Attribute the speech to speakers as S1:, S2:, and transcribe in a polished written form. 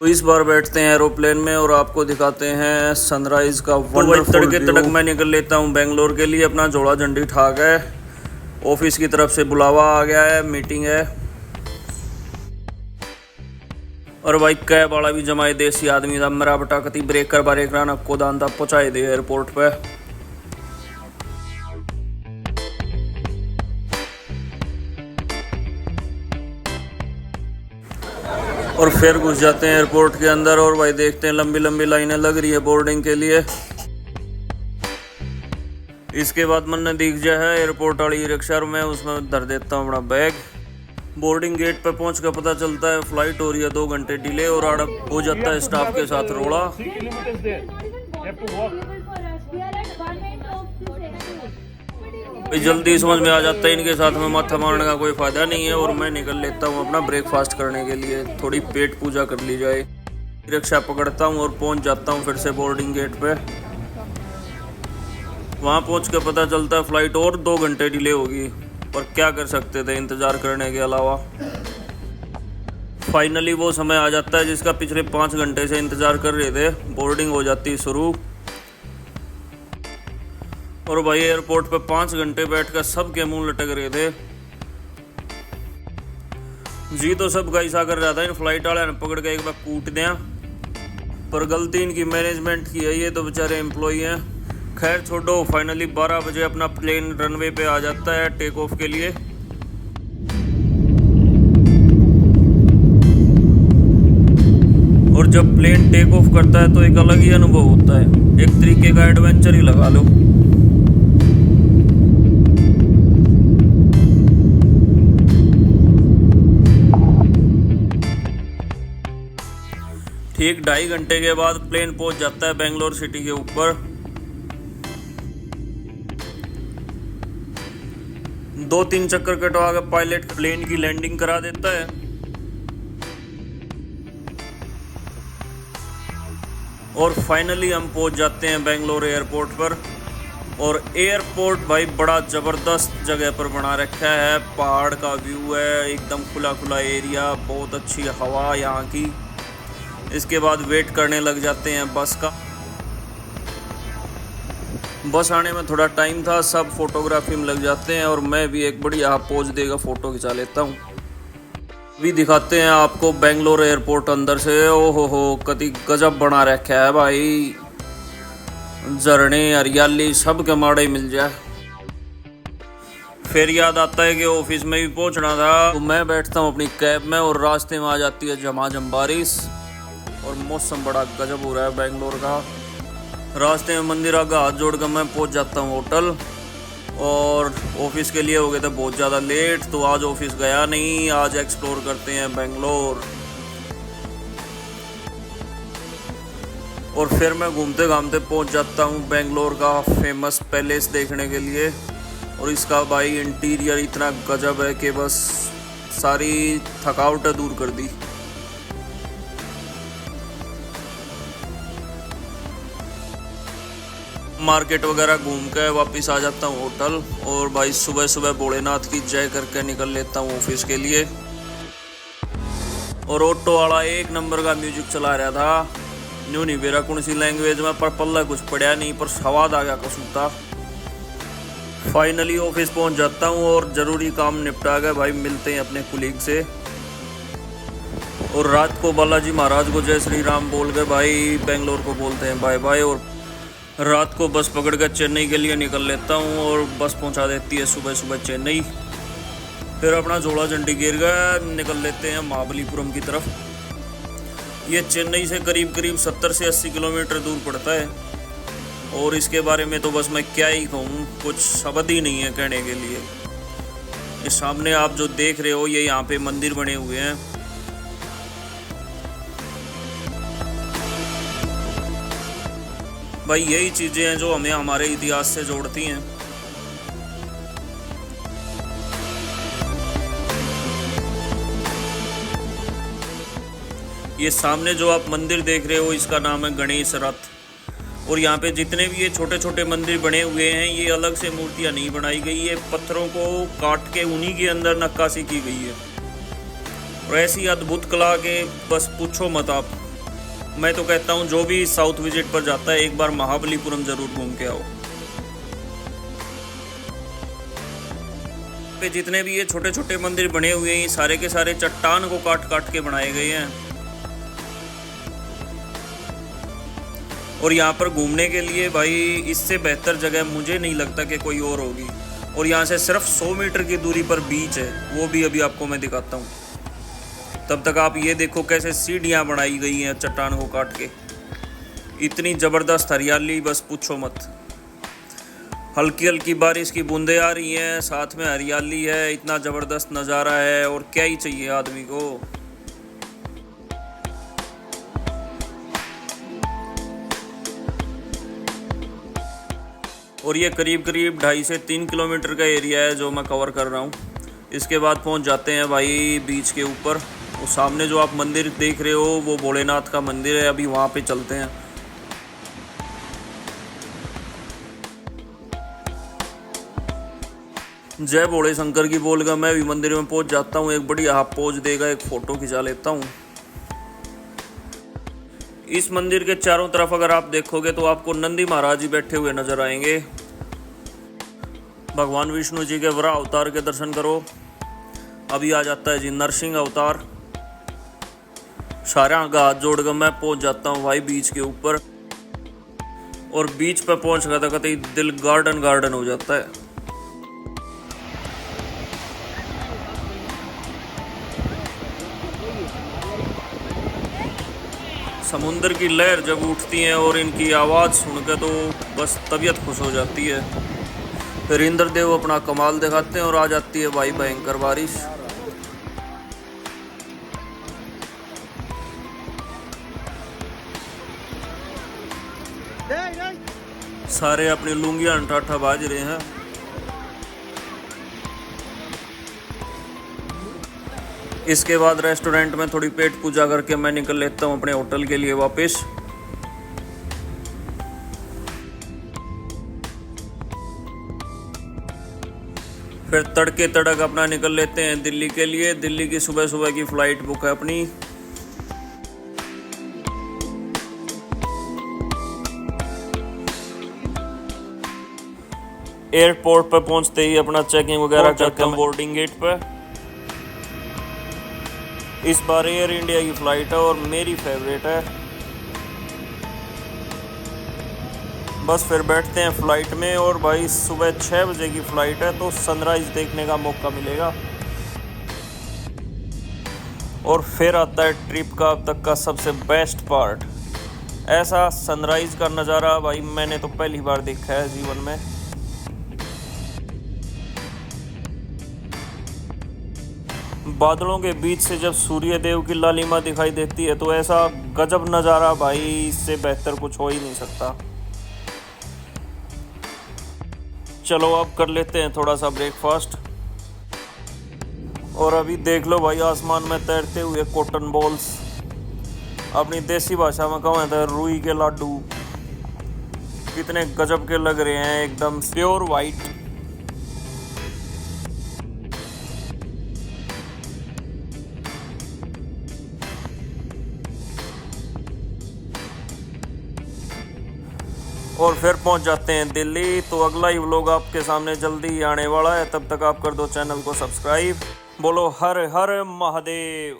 S1: तो इस बार बैठते हैं एरोप्लेन में और आपको दिखाते हैं सनराइज का वंडरफुल तड़के तड़क मैं निकल लेता हूँ बेंगलोर के लिए। अपना जोड़ा झंडी ठाक है, ऑफिस की तरफ से बुलावा आ गया है, मीटिंग है। और भाई कैब वाला भी जमाए देसी आदमी था, मेरा बटा कति ब्रेक कर बारे कराना को दान था पहुंचाए दे एयरपोर्ट पे। और फिर घुस जाते हैं एयरपोर्ट के अंदर और भाई देखते हैं लंबी लंबी लाइनें लग रही है बोर्डिंग के लिए। इसके बाद मन ने दिख जाए है एयरपोर्ट वाली रिक्शा और मैं उसमें धर देता हूँ अपना बैग। बोर्डिंग गेट पे पहुंच कर पता चलता है फ्लाइट हो रही है 2 घंटे डिले और आड़ा हो जाता है स्टाफ के साथ रोड़ा। जल्दी समझ में आ जाता है इनके साथ में माथा मारने का कोई फायदा नहीं है और मैं निकल लेता हूँ अपना ब्रेकफास्ट करने के लिए। थोड़ी पेट पूजा कर ली जाए। रिक्शा पकड़ता हूँ और पहुँच जाता हूँ फिर से बोर्डिंग गेट पे। वहाँ पहुँच के पता चलता है फ्लाइट और 2 घंटे डिले होगी, पर क्या कर सकते थे इंतज़ार करने के अलावा। फाइनली वो समय आ जाता है जिसका पिछले 5 घंटे से इंतज़ार कर रहे थे। बोर्डिंग हो जाती है शुरू और भाई एयरपोर्ट पे 5 घंटे बैठकर सबके मुंह लटक रहे थे। जी तो सब गाइस आकर रहा था इन फ्लाइट वाले ने पकड़ के एक बार कूट दिया, पर गलती इनकी मैनेजमेंट की है, ये तो बेचारे एम्प्लॉई हैं। खैर छोड़ो, फाइनली 12 बजे अपना प्लेन रनवे पे आ जाता है टेक ऑफ के लिए। और जब प्लेन टेक ऑफ करता है तो एक अलग ही अनुभव होता है, एक तरीके का एडवेंचर ही लगा लो। ठीक 2.5 घंटे के बाद प्लेन पहुंच जाता है बेंगलोर सिटी के ऊपर। 2-3 चक्कर कटवा के पायलट प्लेन की लैंडिंग करा देता है। और फाइनली हम पहुंच जाते हैं बेंगलोर एयरपोर्ट पर। और एयरपोर्ट भाई बड़ा ज़बरदस्त जगह पर बना रखा है, पहाड़ का व्यू है, एकदम खुला खुला एरिया, बहुत अच्छी हवा यहाँ की। इसके बाद वेट करने लग जाते हैं बस का। बस आने में थोड़ा टाइम था, सब फोटोग्राफी में लग जाते हैं और मैं भी एक बढ़िया पोज देगा फ़ोटो खिंचा लेता हूँ। भी दिखाते हैं आपको बेंगलोर एयरपोर्ट अंदर से। ओहो हो कति गजब बना रखा है भाई, झरने हरियाली सब के माड़े मिल जाए। फिर याद आता है कि ऑफिस में भी पहुंचना था, तो मैं बैठता हूं अपनी कैब में और रास्ते में आ जाती है झमाझम बारिश और मौसम बड़ा गजब हो रहा है बेंगलोर का। रास्ते में मंदिर आगे हाथ जोड़कर मैं पहुंच जाता हूं होटल। और ऑफिस के लिए हो गए थे बहुत ज़्यादा लेट, तो आज ऑफिस गया नहीं, आज एक्सप्लोर करते हैं बेंगलोर। और फिर मैं घूमते घामते पहुंच जाता हूं बेंगलोर का फेमस पैलेस देखने के लिए। और इसका भाई इंटीरियर इतना गजब है कि बस सारी थकावट दूर कर दी। मार्केट वगैरह घूम के वापस आ जाता हूँ होटल। और भाई सुबह सुबह भोलेनाथ की जय करके निकल लेता हूँ ऑफिस के लिए। और ऑटो वाला 1 नंबर का म्यूजिक चला रहा था, न्यू नहीं बेरा कौन सी लैंग्वेज में, पर पल्ला कुछ पड़ा नहीं, पर स्वाद आ गया कसूता। फाइनली ऑफिस पहुंच जाता हूँ और ज़रूरी काम निपटा गया भाई, मिलते हैं अपने कुलीग से। और रात को बालाजी महाराज को जय श्री राम बोल के भाई बेंगलोर को बोलते हैं बाय बाय। और रात को बस पकड़ कर चेन्नई के लिए निकल लेता हूँ और बस पहुँचा देती है सुबह सुबह चेन्नई। फिर अपना जोड़ा झंडी गिर गया, निकल लेते हैं महाबलीपुरम की तरफ। ये चेन्नई से करीब करीब 70 से 80 किलोमीटर दूर पड़ता है। और इसके बारे में तो बस मैं क्या ही कहूँ, कुछ शब्द ही नहीं है कहने के लिए। ये सामने आप जो देख रहे हो ये यहाँ पे मंदिर बने हुए हैं। भाई यही चीज़ें हैं जो हमें हमारे इतिहास से जोड़ती हैं। ये सामने जो आप मंदिर देख रहे हो इसका नाम है गणेश रथ। और यहाँ पे जितने भी ये छोटे छोटे मंदिर बने हुए हैं ये अलग से मूर्तियाँ नहीं बनाई गई है, पत्थरों को काट के उन्हीं के अंदर नक्काशी की गई है। और ऐसी अद्भुत कला के बस पूछो मत आप। मैं तो कहता हूँ जो भी साउथ विजिट पर जाता है एक बार महाबलीपुरम जरूर घूम के आओ। पे जितने भी ये छोटे छोटे मंदिर बने हुए हैं सारे के सारे चट्टान को काट काट के बनाए गए हैं। और यहाँ पर घूमने के लिए भाई इससे बेहतर जगह मुझे नहीं लगता कि कोई और होगी। और यहाँ से सिर्फ 100 मीटर की दूरी पर बीच है, वो भी अभी आपको मैं दिखाता हूँ। तब तक आप ये देखो कैसे सीढ़ियाँ बनाई गई हैं चट्टान को काट के। इतनी ज़बरदस्त हरियाली बस पूछो मत। हल्की हल्की बारिश की बूंदें आ रही हैं, साथ में हरियाली है, इतना ज़बरदस्त नज़ारा है और क्या ही चाहिए आदमी को। और ये करीब करीब 2.5 से 3 किलोमीटर का एरिया है जो मैं कवर कर रहा हूँ। इसके बाद पहुँच जाते हैं भाई बीच के ऊपर। वो सामने जो आप मंदिर देख रहे हो वो भोलेनाथ का मंदिर है, अभी वहाँ पे चलते हैं। जय भोले शंकर की बोलकर मैं भी मंदिर में पहुँच जाता हूँ। एक बढ़िया हाफ पोज देगा, एक फ़ोटो खिंचा लेता हूँ। इस मंदिर के चारों तरफ अगर आप देखोगे तो आपको नंदी महाराज जी बैठे हुए नजर आएंगे। भगवान विष्णु जी के वराह अवतार के दर्शन करो। अभी आ जाता है जी नरसिंह अवतार। सारे का हाथ जोड़कर मैं पहुंच जाता हूं भाई बीच के ऊपर। और बीच पर पहुंच गया था कतई दिल गार्डन गार्डन हो जाता है। समुंदर की लहर जब उठती हैं और इनकी आवाज़ सुनकर तो बस तबीयत खुश हो जाती है। फिर इंद्रदेव अपना कमाल दिखाते हैं और आ जाती है भाई भयंकर बारिश। सारे अपनी लुंगियां अंठाठा बाज रहे हैं। इसके बाद रेस्टोरेंट में थोड़ी पेट पूजा करके मैं निकल लेता हूँ अपने होटल के लिए वापस। फिर तड़के तड़क अपना निकल लेते हैं दिल्ली के लिए। दिल्ली की सुबह सुबह की फ़्लाइट बुक है अपनी। एयरपोर्ट पर पहुंचते ही अपना चेकिंग वगैरह करके हम बोर्डिंग गेट पर। इस बार एयर इंडिया की फ़्लाइट है और मेरी फेवरेट है। बस फिर बैठते हैं फ़्लाइट में और भाई सुबह 6 बजे की फ़्लाइट है तो सनराइज़ देखने का मौका मिलेगा। और फिर आता है ट्रिप का अब तक का सबसे बेस्ट पार्ट। ऐसा सनराइज़ का नज़ारा भाई मैंने तो पहली बार देखा है जीवन में। बादलों के बीच से जब सूर्य देव की लालिमा दिखाई देती है तो ऐसा गजब नज़ारा भाई, इससे बेहतर कुछ हो ही नहीं सकता। चलो अब कर लेते हैं थोड़ा सा ब्रेकफास्ट। और अभी देख लो भाई आसमान में तैरते हुए कॉटन बॉल्स। अपनी देसी भाषा में कहूँ तो रुई के लाडू। कितने गजब के लग रहे हैं, एकदम प्योर वाइट। और फिर पहुंच जाते हैं दिल्ली। तो अगला ही व्लॉग आपके सामने जल्दी ही आने वाला है। तब तक आप कर दो चैनल को सब्सक्राइब। बोलो हर हर महादेव।